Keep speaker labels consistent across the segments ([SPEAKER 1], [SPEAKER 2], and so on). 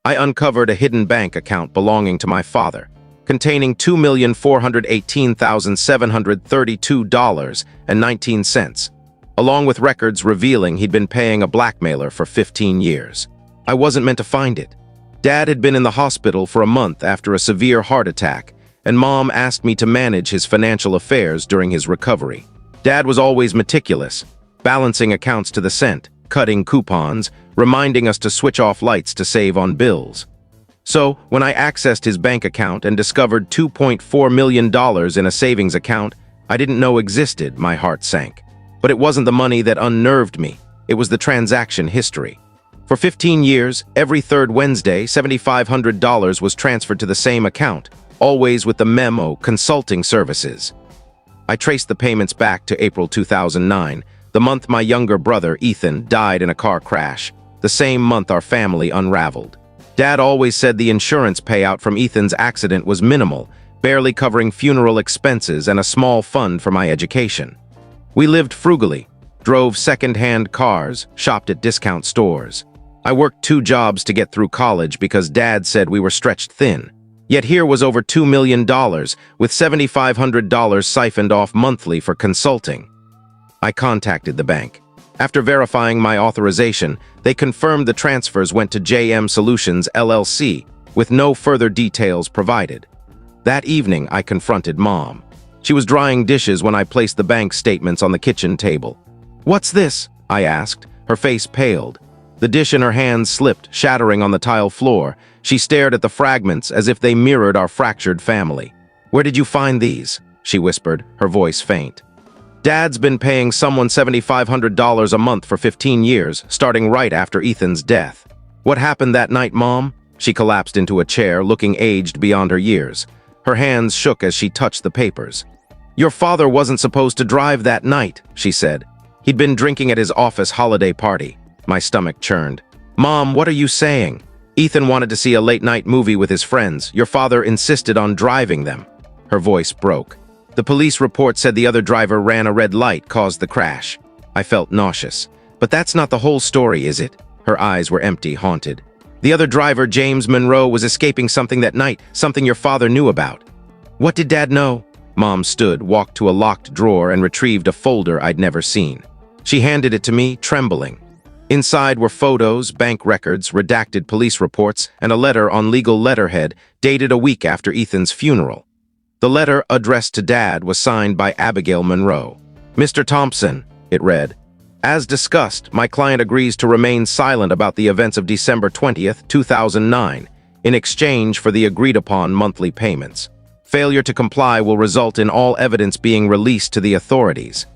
[SPEAKER 1] I uncovered a hidden bank account belonging to my father, containing $2,418,732.19, along with records revealing he'd been paying a blackmailer for 15 years. I wasn't meant to find it. Dad had been in the hospital for a month after a severe heart attack, and Mom asked me to manage his financial affairs during his recovery. Dad was always meticulous, balancing accounts to the cent, cutting coupons, reminding us to switch off lights to save on bills. So, when I accessed his bank account and discovered $2.4 million in a savings account I didn't know existed, my heart sank. But it wasn't the money that unnerved me. It was the transaction history. For 15 years, every third Wednesday, $7,500 was transferred to the same account, always with the memo consulting services. I traced the payments back to April 2009, the month my younger brother, Ethan, died in a car crash, the same month our family unraveled. Dad always said the insurance payout from Ethan's accident was minimal, barely covering funeral expenses and a small fund for my education. We lived frugally, drove second-hand cars, shopped at discount stores. I worked 2 jobs to get through college because Dad said we were stretched thin. Yet here was over $2 million, with $7,500 siphoned off monthly for consulting. I contacted the bank. After verifying my authorization, they confirmed the transfers went to JM Solutions LLC, with no further details provided. That evening, I confronted Mom. She was drying dishes when I placed the bank statements on the kitchen table. "What's this?" I asked. Her face paled. The dish in her hands slipped, shattering on the tile floor. She stared at the fragments as if they mirrored our fractured family. "Where did you find these?" she whispered, her voice faint. "Dad's been paying someone $7,500 a month for 15 years, starting right after Ethan's death." "What happened that night, Mom?" She collapsed into a chair, looking aged beyond her years. Her hands shook as she touched the papers. "Your father wasn't supposed to drive that night," she said. "He'd been drinking at his office holiday party." My stomach churned. "Mom, what are you saying?" "Ethan wanted to see a late-night movie with his friends. Your father insisted on driving them." Her voice broke. "The police report said the other driver ran a red light, caused the crash." I felt nauseous. "But that's not the whole story, is it?" Her eyes were empty, haunted. "The other driver, James Monroe, was escaping something that night, something your father knew about." "What did Dad know?" Mom stood, walked to a locked drawer, and retrieved a folder I'd never seen. She handed it to me, trembling. Inside were photos, bank records, redacted police reports, and a letter on legal letterhead dated a week after Ethan's funeral. The letter, addressed to Dad, was signed by Abigail Monroe. "Mr. Thompson," it read, "as discussed, my client agrees to remain silent about the events of December 20th, 2009, in exchange for the agreed-upon monthly payments. Failure to comply will result in all evidence being released to the authorities."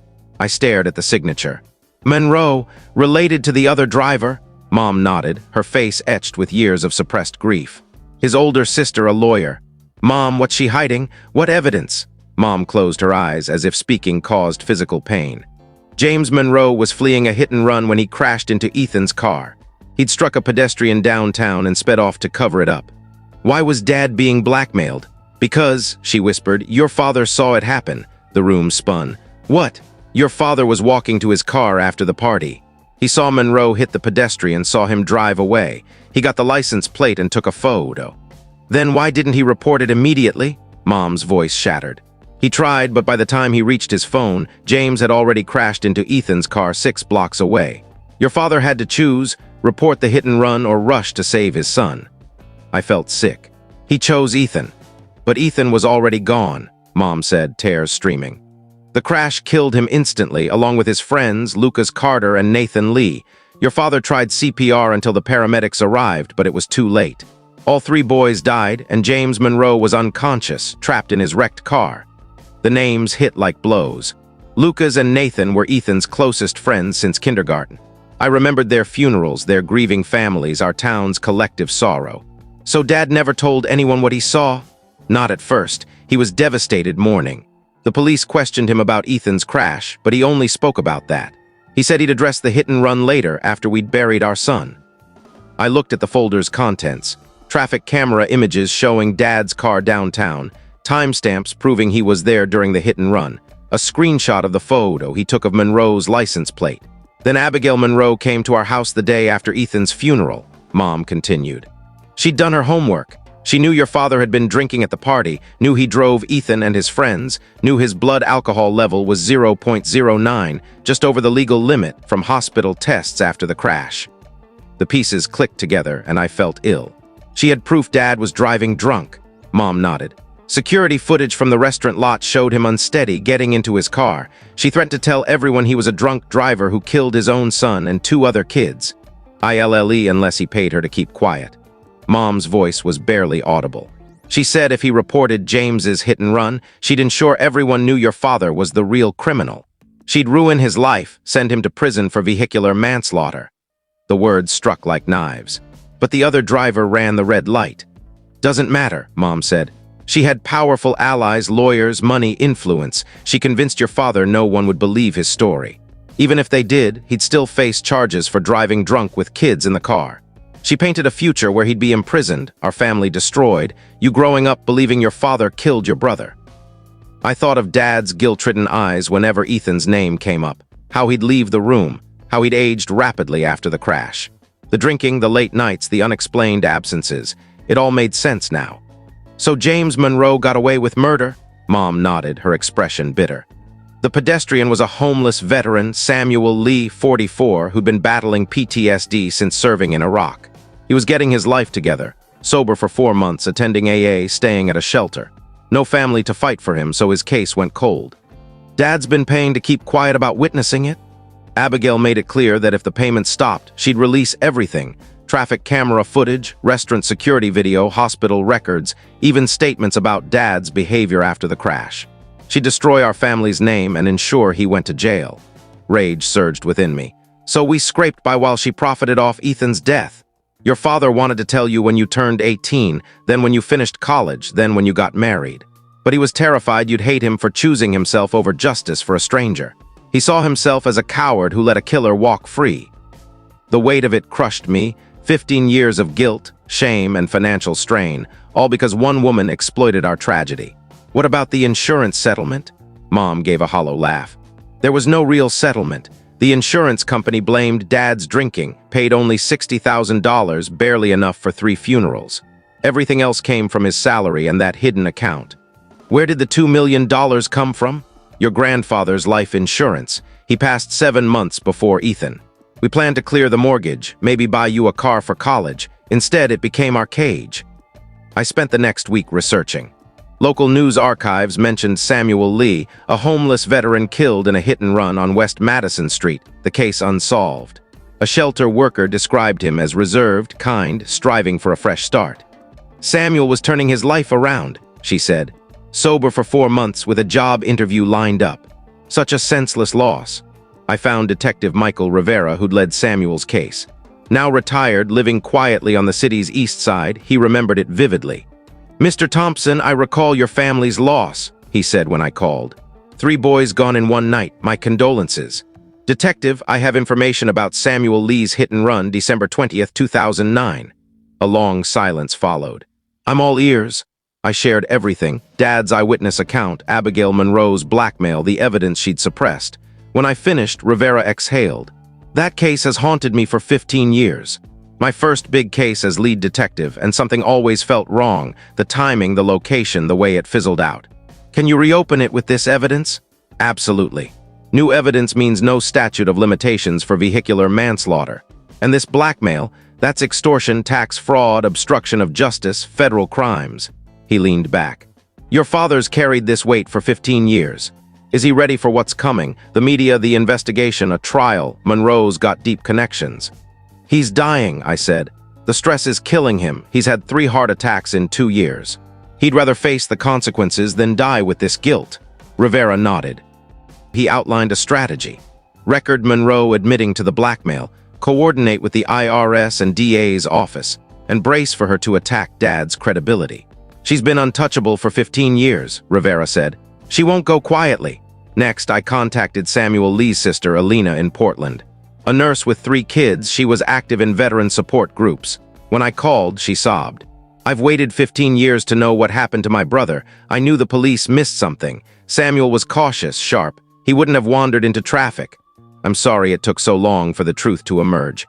[SPEAKER 1] I stared at the signature. "Monroe, related to the other driver?" Mom nodded, her face etched with years of suppressed grief. "His older sister, a lawyer." "Mom, what's she hiding? What evidence?" Mom closed her eyes as if speaking caused physical pain. "James Monroe was fleeing a hit-and-run when he crashed into Ethan's car. He'd struck a pedestrian downtown and sped off to cover it up." "Why was Dad being blackmailed?" "Because," she whispered, "your father saw it happen." The room spun. "What?" "Your father was walking to his car after the party. He saw Monroe hit the pedestrian, saw him drive away. He got the license plate and took a photo." "Then why didn't he report it immediately?" Mom's voice shattered. "He tried, but by the time he reached his phone, James had already crashed into Ethan's car 6 blocks away. Your father had to choose, report the hit and run or rush to save his son." I felt sick. "He chose Ethan." "But Ethan was already gone," Mom said, tears streaming. "The crash killed him instantly, along with his friends, Lucas Carter and Nathan Lee. Your father tried CPR until the paramedics arrived, but it was too late. All 3 boys died, and James Monroe was unconscious, trapped in his wrecked car." The names hit like blows. Lucas and Nathan were Ethan's closest friends since kindergarten. I remembered their funerals, their grieving families, our town's collective sorrow. "So Dad never told anyone what he saw?" "Not at first. He was devastated, mourning. The police questioned him about Ethan's crash, but he only spoke about that. He said he'd address the hit and run later, after we'd buried our son." I looked at the folder's contents. Traffic camera images showing Dad's car downtown, timestamps proving he was there during the hit and run, a screenshot of the photo he took of Monroe's license plate. "Then Abigail Monroe came to our house the day after Ethan's funeral," Mom continued. She'd done her homework. She knew your father had been drinking at the party, knew he drove Ethan and his friends, knew his blood alcohol level was 0.09, just over the legal limit from hospital tests after the crash. The pieces clicked together, and I felt ill. She had proof Dad was driving drunk. Mom nodded. Security footage from the restaurant lot showed him unsteady, getting into his car. She threatened to tell everyone he was a drunk driver who killed his own son and 2 other kids. ILLE unless he paid her to keep quiet. Mom's voice was barely audible. She said if he reported James's hit and run, she'd ensure everyone knew your father was the real criminal. She'd ruin his life, send him to prison for vehicular manslaughter. The words struck like knives. But the other driver ran the red light. Doesn't matter, Mom said. She had powerful allies, lawyers, money, influence. She convinced your father no one would believe his story. Even if they did, he'd still face charges for driving drunk with kids in the car. She painted a future where he'd be imprisoned, our family destroyed, you growing up believing your father killed your brother. I thought of Dad's guilt-ridden eyes whenever Ethan's name came up, how he'd leave the room, how he'd aged rapidly after the crash. The drinking, the late nights, the unexplained absences. It all made sense now. So James Monroe got away with murder? Mom nodded, her expression bitter. The pedestrian was a homeless veteran, Samuel Lee, 44, who'd been battling PTSD since serving in Iraq. He was getting his life together, sober for 4 months, attending AA, staying at a shelter. No family to fight for him, so his case went cold. Dad's been paying to keep quiet about witnessing it? Abigail made it clear that if the payment stopped, she'd release everything. Traffic camera footage, restaurant security video, hospital records, even statements about Dad's behavior after the crash. She'd destroy our family's name and ensure he went to jail. Rage surged within me. So we scraped by while she profited off Ethan's death. Your father wanted to tell you when you turned 18, then when you finished college, then when you got married. But he was terrified you'd hate him for choosing himself over justice for a stranger. He saw himself as a coward who let a killer walk free. The weight of it crushed me. 15 years of guilt, shame, and financial strain, all because one woman exploited our tragedy. What about the insurance settlement? Mom gave a hollow laugh. There was no real settlement. The insurance company blamed Dad's drinking, paid only $60,000, barely enough for 3 funerals. Everything else came from his salary and that hidden account. Where did the $2 million come from? Your grandfather's life insurance. He passed 7 months before Ethan. We planned to clear the mortgage, maybe buy you a car for college. Instead, it became our cage. I spent the next week researching. Local news archives mentioned Samuel Lee, a homeless veteran killed in a hit-and-run on West Madison Street, the case unsolved. A shelter worker described him as reserved, kind, striving for a fresh start. Samuel was turning his life around, she said. Sober for 4 months with a job interview lined up. Such a senseless loss. I found Detective Michael Rivera, who'd led Samuel's case. Now retired, living quietly on the city's east side, he remembered it vividly. Mr. Thompson, I recall your family's loss, he said when I called. 3 boys gone in one night, my condolences. Detective, I have information about Samuel Lee's hit and run, December 20th, 2009. A long silence followed. I'm all ears. I shared everything, Dad's eyewitness account, Abigail Monroe's blackmail, the evidence she'd suppressed. When I finished, Rivera exhaled. That case has haunted me for 15 years. My first big case as lead detective, and something always felt wrong, the timing, the location, the way it fizzled out. Can you reopen it with this evidence? Absolutely. New evidence means no statute of limitations for vehicular manslaughter. And this blackmail, that's extortion, tax fraud, obstruction of justice, federal crimes. He leaned back. Your father's carried this weight for 15 years. Is he ready for what's coming? The media, the investigation, a trial. Monroe's got deep connections. He's dying, I said. The stress is killing him. He's had 3 heart attacks in 2 years. He'd rather face the consequences than die with this guilt. Rivera nodded. He outlined a strategy. Record Monroe admitting to the blackmail, coordinate with the IRS and DA's office, and brace for her to attack Dad's credibility. She's been untouchable for 15 years, Rivera said. She won't go quietly. Next, I contacted Samuel Lee's sister, Alina, in Portland. A nurse with 3 kids, she was active in veteran support groups. When I called, she sobbed. I've waited 15 years to know what happened to my brother. I knew the police missed something. Samuel was cautious, sharp. He wouldn't have wandered into traffic. I'm sorry it took so long for the truth to emerge.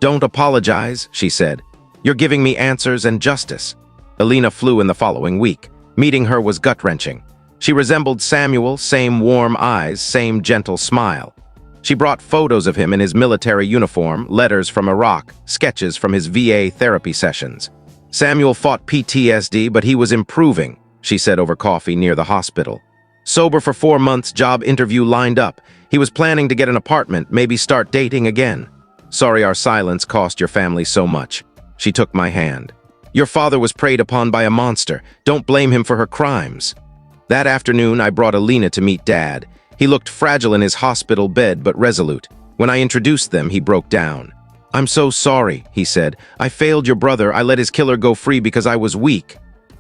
[SPEAKER 1] Don't apologize, she said. You're giving me answers and justice." Alina flew in the following week. Meeting her was gut-wrenching. She resembled Samuel, same warm eyes, same gentle smile. She brought photos of him in his military uniform, letters from Iraq, sketches from his VA therapy sessions. Samuel fought PTSD, but he was improving, she said over coffee near the hospital. Sober for 4 months, job interview lined up. He was planning to get an apartment, maybe start dating again. "Sorry our silence cost your family so much." She took my hand. "Your father was preyed upon by a monster. Don't blame him for her crimes." That afternoon, I brought Alina to meet Dad. He looked fragile in his hospital bed, but resolute. When I introduced them, he broke down. "I'm so sorry," he said. "I failed your brother. I let his killer go free because I was weak."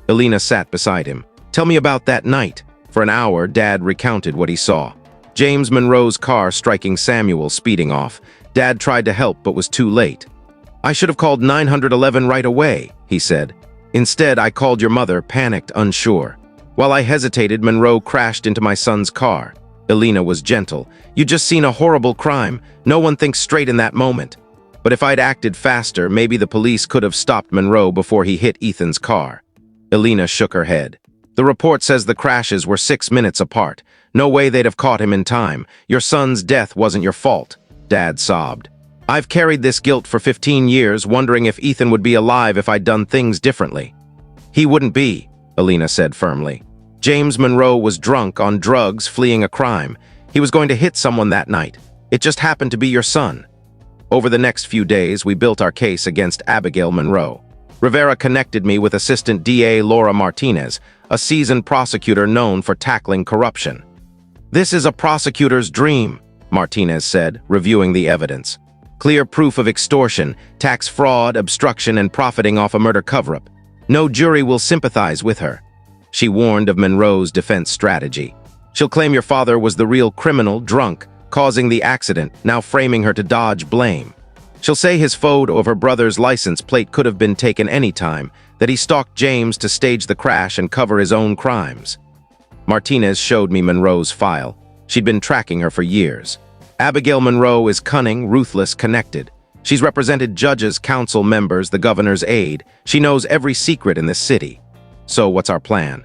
[SPEAKER 1] Alina sat beside him. "Tell me about that night." For an hour, Dad recounted what he saw. James Monroe's car striking Samuel, speeding off. Dad tried to help, but was too late. "I should have called 911 right away," he said. "Instead, I called your mother, panicked, unsure. While I hesitated, Monroe crashed into my son's car." Alina was gentle. "You just seen a horrible crime. No one thinks straight in that moment. But if I'd acted faster, maybe the police could have stopped Monroe before he hit Ethan's car." Alina shook her head. "The report says the crashes were 6 minutes apart. No way they'd have caught him in time. Your son's death wasn't your fault." Dad sobbed. "I've carried this guilt for 15 years, wondering if Ethan would be alive if I'd done things differently." "He wouldn't be," Alina said firmly. "James Monroe was drunk, on drugs, fleeing a crime. He was going to hit someone that night. It just happened to be your son." Over the next few days, we built our case against Abigail Monroe. Rivera connected me with Assistant DA Laura Martinez, a seasoned prosecutor known for tackling corruption. "This is a prosecutor's dream," Martinez said, reviewing the evidence. "Clear proof of extortion, tax fraud, obstruction, and profiting off a murder cover-up. No jury will sympathize with her." She warned of Monroe's defense strategy. "She'll claim your father was the real criminal, drunk, causing the accident, now framing her to dodge blame. She'll say his photo of her brother's license plate could have been taken any time, that he stalked James to stage the crash and cover his own crimes." Martinez showed me Monroe's file. She'd been tracking her for years. Abigail Monroe is cunning, ruthless, connected. She's represented judges, council members, the governor's aide. She knows every secret in this city. So what's our plan?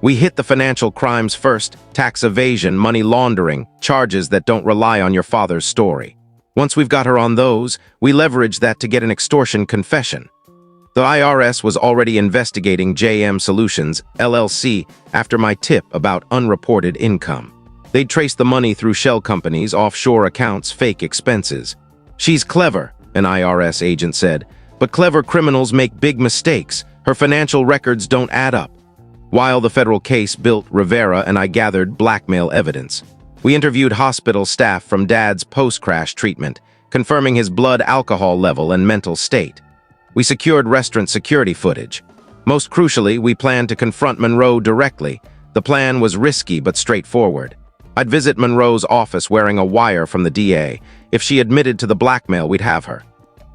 [SPEAKER 1] We hit the financial crimes first: tax evasion, money laundering, charges that don't rely on your father's story. Once we've got her on those, we leverage that to get an extortion confession. The IRS was already investigating JM Solutions, LLC, after my tip about unreported income. They'd traced the money through shell companies, offshore accounts, fake expenses. "She's clever," an IRS agent said, "but clever criminals make big mistakes. Her financial records don't add up." While the federal case built, Rivera and I gathered blackmail evidence. We interviewed hospital staff from Dad's post-crash treatment, confirming his blood alcohol level and mental state. We secured restaurant security footage. Most crucially, we planned to confront Monroe directly. The plan was risky but straightforward. I'd visit Monroe's office wearing a wire from the DA. If she admitted to the blackmail, we'd have her.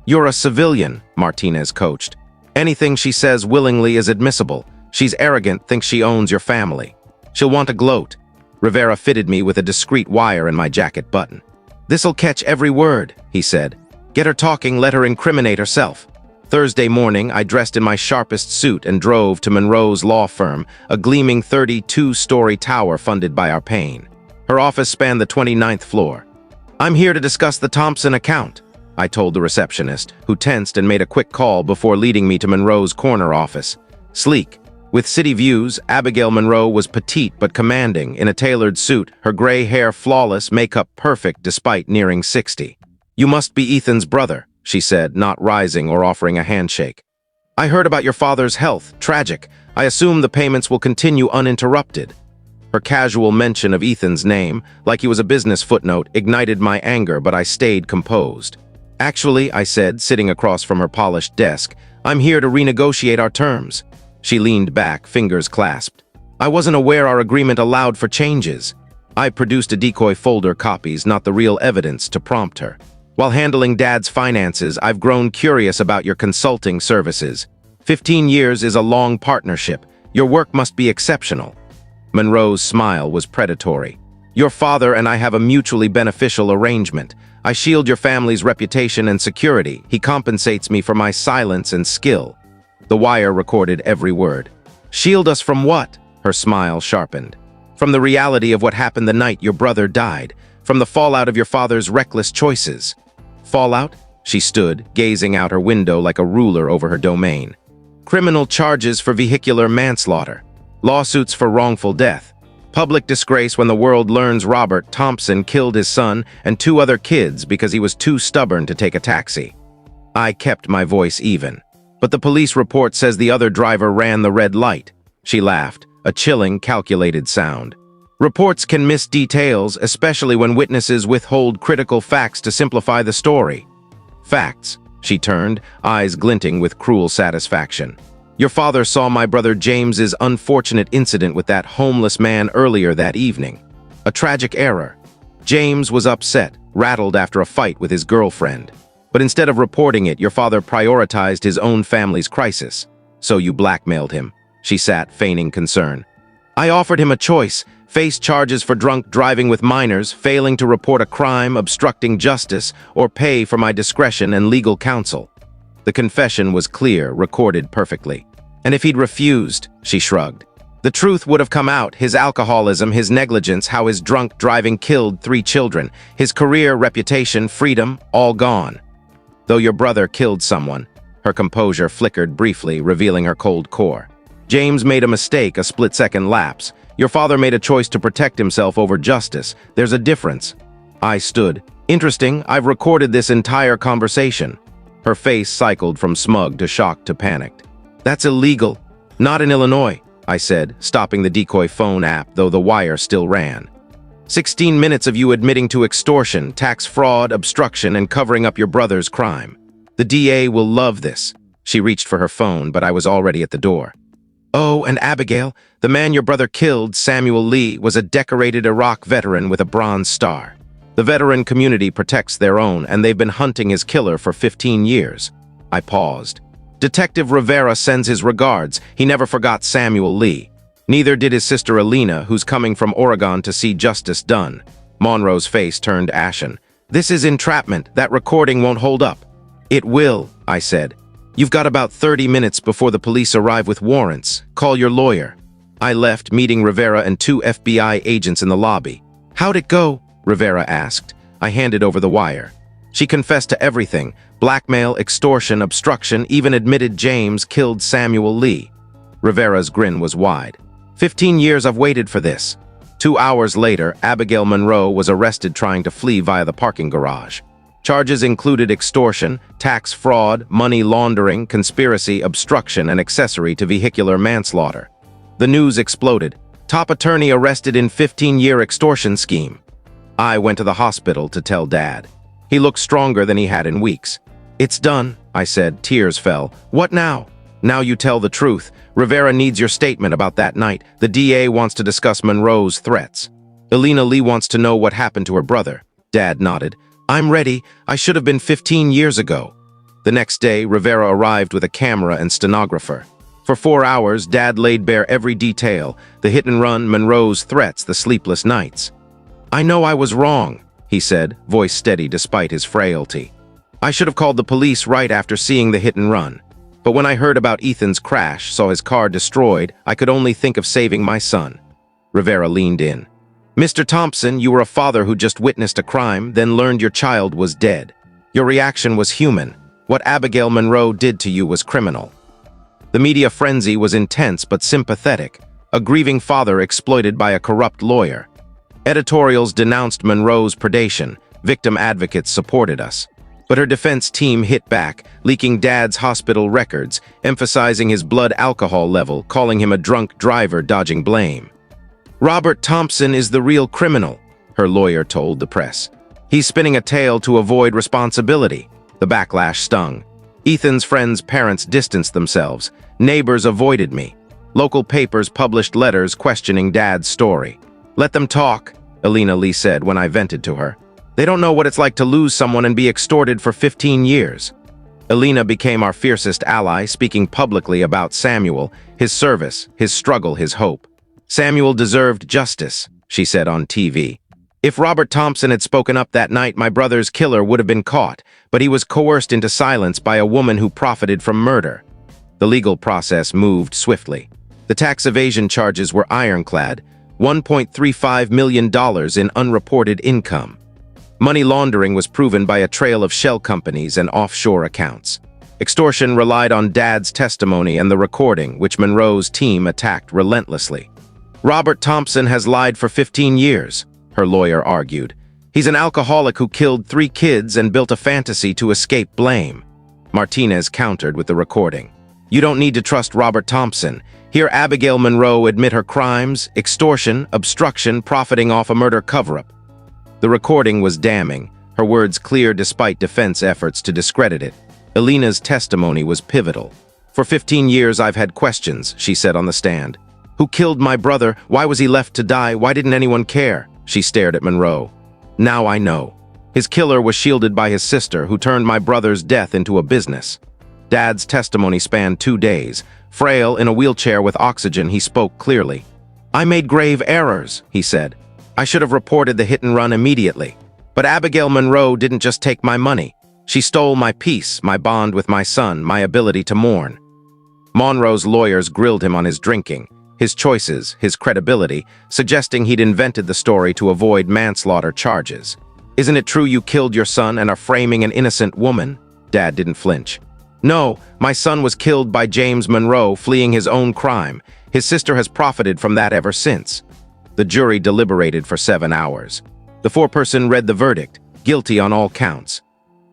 [SPEAKER 1] "You're a civilian," Martinez coached. "Anything she says willingly is admissible. She's arrogant, thinks she owns your family. She'll want to gloat." Rivera fitted me with a discreet wire in my jacket button. "This'll catch every word," he said. "Get her talking, let her incriminate herself." Thursday morning, I dressed in my sharpest suit and drove to Monroe's law firm, a gleaming 32-story tower funded by our pain. Her office spanned the 29th floor. "I'm here to discuss the Thompson account," I told the receptionist, who tensed and made a quick call before leading me to Monroe's corner office. Sleek, with city views, Abigail Monroe was petite but commanding, in a tailored suit, her gray hair flawless, makeup perfect despite nearing 60. "You must be Ethan's brother," she said, not rising or offering a handshake. "I heard about your father's health. Tragic. I assume the payments will continue uninterrupted." Her casual mention of Ethan's name, like he was a business footnote, ignited my anger, but I stayed composed. "Actually," I said, sitting across from her polished desk, "I'm here to renegotiate our terms." She leaned back, fingers clasped. "I wasn't aware our agreement allowed for changes." I produced a decoy folder copies, not the real evidence, to prompt her. "While handling Dad's finances, I've grown curious about your consulting services. 15 years is a long partnership. Your work must be exceptional." Monroe's smile was predatory. Your father and I have a mutually beneficial arrangement. I shield your family's reputation and security. He compensates me for my silence and skill." The wire recorded every word. "Shield us from what?" Her smile sharpened. "From the reality of what happened the night your brother died. From the fallout of your father's reckless choices." "Fallout?" She stood, gazing out her window like a ruler over her domain. "Criminal charges for vehicular manslaughter. Lawsuits for wrongful death. Public disgrace when the world learns Robert Thompson killed his son and 2 other kids because he was too stubborn to take a taxi." I kept my voice even. "But the police report says the other driver ran the red light." She laughed, a chilling, calculated sound. "Reports can miss details, especially when witnesses withhold critical facts to simplify the story." "Facts," she turned, eyes glinting with cruel satisfaction. "Your father saw my brother James's unfortunate incident with that homeless man earlier that evening. A tragic error. James was upset, rattled after a fight with his girlfriend. But instead of reporting it, your father prioritized his own family's crisis. So you blackmailed him." She sat, feigning concern. "I offered him a choice: face charges for drunk driving with minors, failing to report a crime, obstructing justice, or pay for my discretion and legal counsel." The confession was clear, recorded perfectly. "And if he'd refused," she shrugged, "the truth would have come out: his alcoholism, his negligence, how his drunk driving killed 3 children, his career, reputation, freedom, all gone. Though your brother killed someone." Her composure flickered briefly, revealing her cold core. "James made a mistake, a split-second lapse. Your father made a choice to protect himself over justice. There's a difference." I stood. "Interesting, I've recorded this entire conversation." Her face cycled from smug to shocked to panicked. "That's illegal." "Not in Illinois," I said, stopping the decoy phone app, though the wire still ran. 16 minutes of you admitting to extortion, tax fraud, obstruction, and covering up your brother's crime. The DA will love this." She reached for her phone, but I was already at the door. "Oh, and Abigail, the man your brother killed, Samuel Lee, was a decorated Iraq veteran with a Bronze Star. The veteran community protects their own, and they've been hunting his killer for 15 years. I paused. "Detective Rivera sends his regards. He never forgot Samuel Lee. Neither did his sister Alina, who's coming from Oregon to see justice done." Monroe's face turned ashen. "This is entrapment. That recording won't hold up." "It will," I said. "You've got about 30 minutes before the police arrive with warrants. Call your lawyer." I left, meeting Rivera and 2 FBI agents in the lobby. "How'd it go?" Rivera asked. I handed over the wire. She confessed to everything: blackmail, extortion, obstruction, even admitted James killed Samuel Lee. Rivera's grin was wide. 15 years I've waited for this." 2 hours later, Abigail Monroe was arrested trying to flee via the parking garage. Charges included extortion, tax fraud, money laundering, conspiracy, obstruction, and accessory to vehicular manslaughter. The news exploded. "Top attorney arrested in 15-year extortion scheme." I went to the hospital to tell Dad. He looked stronger than he had in weeks. "It's done," I said. Tears fell. "What now?" "Now you tell the truth. Rivera needs your statement about that night. The DA wants to discuss Monroe's threats. Alina Lee wants to know what happened to her brother." Dad nodded. "I'm ready. I should have been 15 years ago." The next day, Rivera arrived with a camera and stenographer. For 4 hours, Dad laid bare every detail: the hit and run, Monroe's threats, the sleepless nights. "I know I was wrong," he said, voice steady despite his frailty. "I should have called the police right after seeing the hit and run. But when I heard about Ethan's crash, saw his car destroyed, I could only think of saving my son." Rivera leaned in. "Mr. Thompson, you were a father who just witnessed a crime, then learned your child was dead. Your reaction was human. What Abigail Monroe did to you was criminal." The media frenzy was intense but sympathetic, a grieving father exploited by a corrupt lawyer. Editorials denounced Monroe's predation. Victim advocates supported us. But her defense team hit back, leaking Dad's hospital records, emphasizing his blood alcohol level, calling him a drunk driver dodging blame. "Robert Thompson is the real criminal," her lawyer told the press. "He's spinning a tale to avoid responsibility." The backlash stung. Ethan's friends' parents distanced themselves. Neighbors avoided me. Local papers published letters questioning Dad's story. "Let them talk," Alina Lee said when I vented to her. "They don't know what it's like to lose someone and be extorted for 15 years. Alina became our fiercest ally, speaking publicly about Samuel, his service, his struggle, his hope. "Samuel deserved justice," she said on TV. If Robert Thompson had spoken up that night, my brother's killer would have been caught, but he was coerced into silence by a woman who profited from murder. The legal process moved swiftly. The tax evasion charges were ironclad, $1.35 million in unreported income. Money laundering was proven by a trail of shell companies and offshore accounts. Extortion relied on Dad's testimony and the recording, which Monroe's team attacked relentlessly. Robert Thompson has lied for 15 years, her lawyer argued. He's an alcoholic who killed 3 kids and built a fantasy to escape blame. Martinez countered with the recording. You don't need to trust Robert Thompson. Hear Abigail Monroe admit her crimes, extortion, obstruction, profiting off a murder cover-up. The recording was damning, her words clear despite defense efforts to discredit it. Elena's testimony was pivotal. For 15 years I've had questions, she said on the stand. Who killed my brother? Why was he left to die? Why didn't anyone care? She stared at Monroe. Now I know. His killer was shielded by his sister, who turned my brother's death into a business. Dad's testimony spanned 2 days. Frail, in a wheelchair with oxygen, he spoke clearly. I made grave errors, he said. I should have reported the hit and run immediately. But Abigail Monroe didn't just take my money. She stole my peace, my bond with my son, my ability to mourn. Monroe's lawyers grilled him on his drinking, his choices, his credibility, suggesting he'd invented the story to avoid manslaughter charges. Isn't it true you killed your son and are framing an innocent woman? Dad didn't flinch. No, my son was killed by James Monroe fleeing his own crime. His sister has profited from that ever since. The jury deliberated for 7 hours. The foreperson read the verdict, guilty on all counts.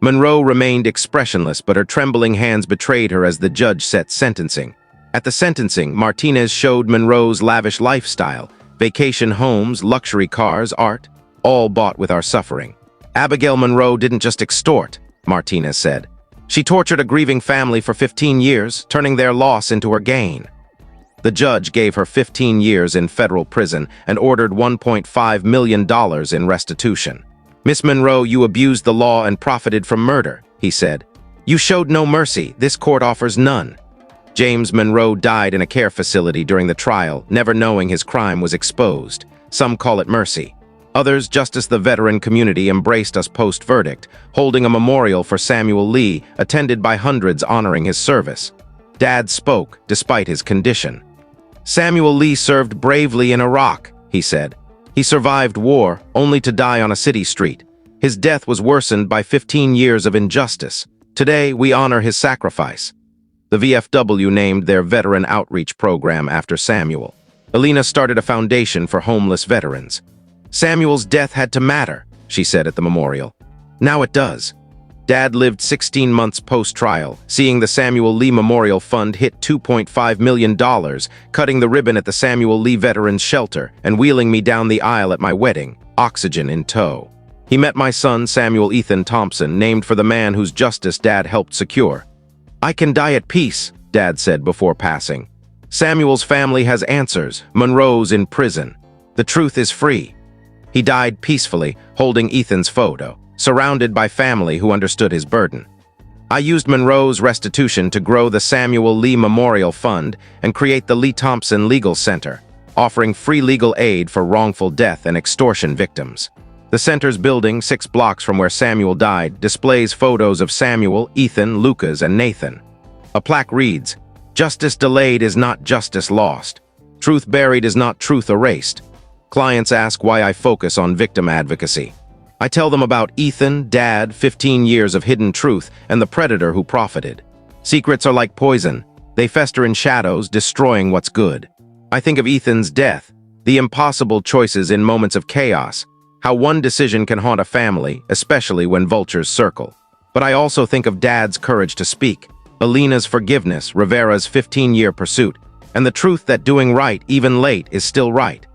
[SPEAKER 1] Monroe remained expressionless, but her trembling hands betrayed her as the judge set sentencing. At the sentencing, Martinez showed Monroe's lavish lifestyle, vacation homes, luxury cars, art, all bought with our suffering. Abigail Monroe didn't just extort, Martinez said. She tortured a grieving family for 15 years, turning their loss into her gain. The judge gave her 15 years in federal prison and ordered $1.5 million in restitution. Miss Monroe, you abused the law and profited from murder, he said. You showed no mercy. This court offers none. James Monroe died in a care facility during the trial, never knowing his crime was exposed. Some call it mercy. Others, just as the veteran community, embraced us post-verdict, holding a memorial for Samuel Lee, attended by hundreds honoring his service. Dad spoke, despite his condition. Samuel Lee served bravely in Iraq, he said. He survived war, only to die on a city street. His death was worsened by 15 years of injustice. Today, we honor his sacrifice. The VFW named their veteran outreach program after Samuel. Elena started a foundation for homeless veterans. Samuel's death had to matter, she said at the memorial. Now it does. Dad lived 16 months post-trial, seeing the Samuel Lee Memorial Fund hit $2.5 million, cutting the ribbon at the Samuel Lee Veterans Shelter, and wheeling me down the aisle at my wedding, oxygen in tow. He met my son, Samuel Ethan Thompson, named for the man whose justice Dad helped secure. I can die at peace, Dad said before passing. Samuel's family has answers. Monroe's in prison. The truth is free. He died peacefully, holding Ethan's photo, surrounded by family who understood his burden. I used Monroe's restitution to grow the Samuel Lee Memorial Fund and create the Lee Thompson Legal Center, offering free legal aid for wrongful death and extortion victims. The center's building, 6 blocks from where Samuel died, displays photos of Samuel, Ethan, Lucas, and Nathan. A plaque reads, "Justice delayed is not justice lost. Truth buried is not truth erased." Clients ask why I focus on victim advocacy. I tell them about Ethan, Dad, 15 years of hidden truth, and the predator who profited. Secrets are like poison. They fester in shadows, destroying what's good. I think of Ethan's death, the impossible choices in moments of chaos, how one decision can haunt a family, especially when vultures circle. But I also think of Dad's courage to speak, Elena's forgiveness, Rivera's 15-year pursuit, and the truth that doing right, even late, is still right.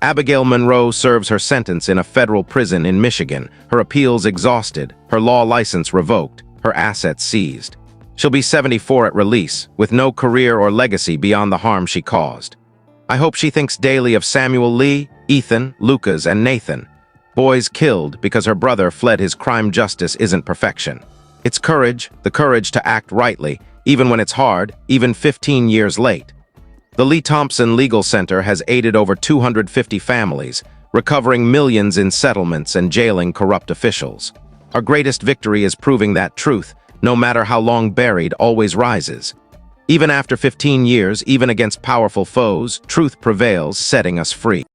[SPEAKER 1] Abigail Monroe serves her sentence in a federal prison in Michigan, her appeals exhausted, her law license revoked, her assets seized. She'll be 74 at release, with no career or legacy beyond the harm she caused. I hope she thinks daily of Samuel Lee, Ethan, Lucas, and Nathan. Boys killed because her brother fled his crime. Justice isn't perfection. It's courage, the courage to act rightly, even when it's hard, even 15 years late. The Lee Thompson Legal Center has aided over 250 families, recovering millions in settlements and jailing corrupt officials. Our greatest victory is proving that truth, no matter how long buried, always rises. Even after 15 years, even against powerful foes, truth prevails, setting us free.